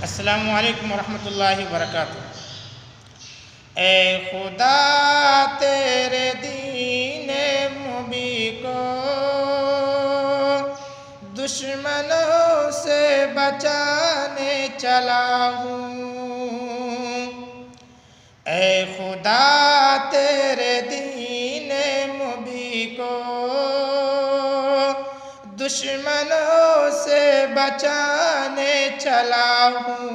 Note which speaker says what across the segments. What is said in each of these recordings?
Speaker 1: अस्सलामु अलैकुम वरहमतुल्लाहि वबरकातुहू। ए खुदा तेरे दीने मुबी को दुश्मनों से बचाने चला हूँ। ए खुदा तेरे दीने मुबी को दुश्मनों से बचाने चला हूँ।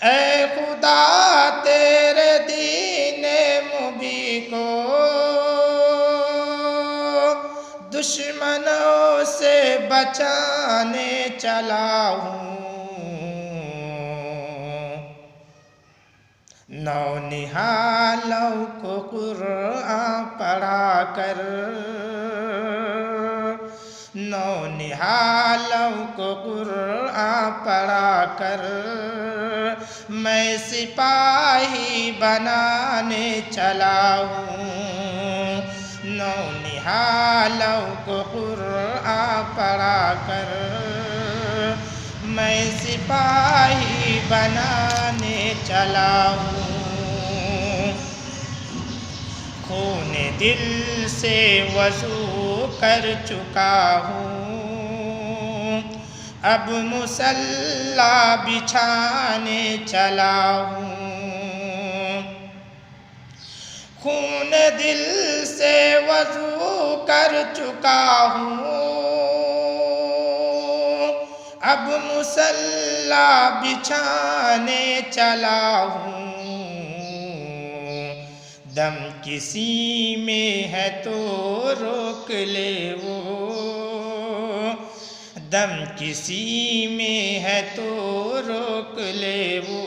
Speaker 1: ऐ खुदा तेरे दीने मुबी को दुश्मनों से बचाने चला हूँ। नौनिहालों को कुरान पढ़ा कर, नौनिहालों को कुरान पढ़ा कर मैं सिपाही बनाने चला हूँ। नौनिहालों को कुरान पढ़ा कर मैं सिपाही बनाने चला हूँ। खून दिल से वज़ू कर चुका हूँ, अब मुसल्ला बिछाने चला हूँ। खून दिल से वज़ू कर चुका हूँ, अब मुसल्ला बिछाने चला हूँ। दम किसी में है तो रोक ले वो, दम किसी में है तो रोक ले वो,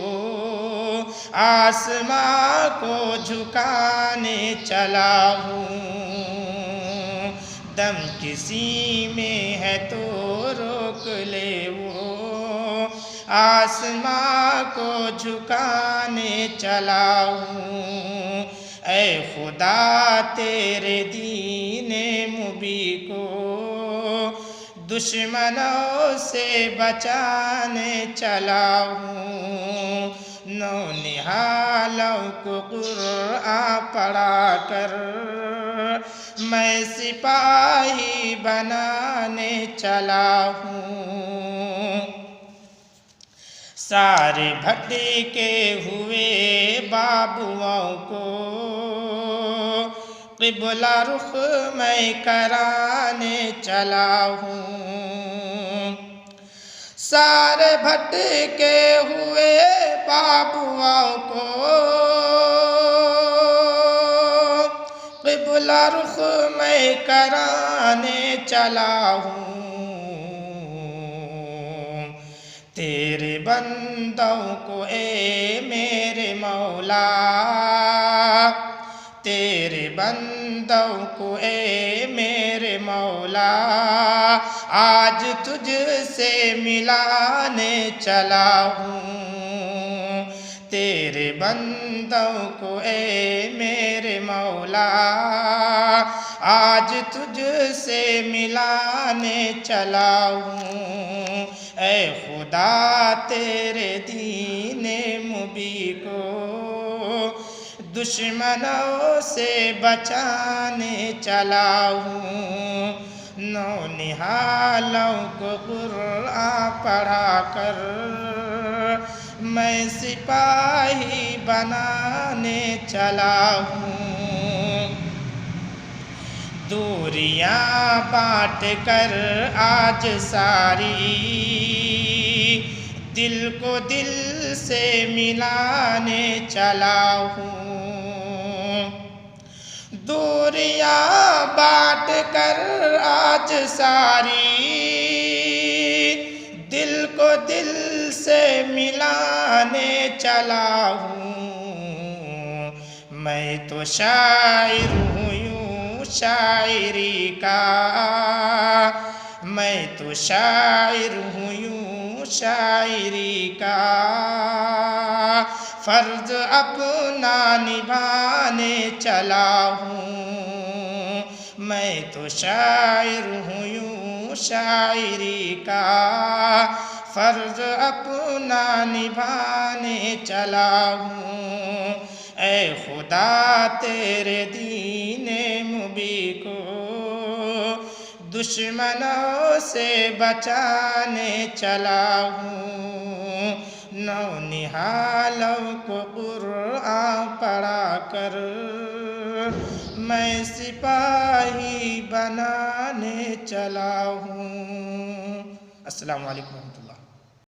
Speaker 1: आसमां को झुकाने चला हूँ। दम किसी में है तो रोक ले वो, आसमां को झुकाने चला हूँ। ऐ खुदा तेरे दीने मुबी को दुश्मनों से बचाने चला हूँ। नौनिहालों को कुरान पढ़ा कर मैं सिपाही बनाने चला हूँ। सारे भटके हुए बाबुओं को क़िबला रुख मैं कराने चला हूँ। सारे भटके हुए बाबुओं को क़िबला रुख मैं कराने चला हूँ। तेरे बंदों को ए मेरे मौला, तेरे बंदों को ए मेरे मौला आज तुझसे मिलाने चला हूँ। तेरे बंदों को ए मेरे मौला आज तुझसे मिलाने चला हूँ। ऐ खुदा तेरे दीने मुबी को दुश्मनों से बचाने चला हूँ। नौनिहालों को कुरान पढ़ा कर मैं सिपाही बनाने चला हूँ। दूरियां बांट कर आज सारी दिल को दिल से मिलाने चला हूँ। दूरियां बांट कर आज सारी दिल को दिल से मिलाने चला हूँ। मैं तो शायर हूँ यूं शायरी का, मैं तो शायर हूँ यूं शायरी का, फर्ज अपना निभाने चला हूँ। मैं तो शायर हूँ यूं शायरी का फर्ज अपना निभाने चला हूँ। ऐ खुदा तेरे दीने मुबी को दुश्मनों से बचाने चला हूँ। नौ निहालों को कुरान पढ़ा कर मैं सिपाही बनाने चला हूँ। अस्सलामु अलैकुम।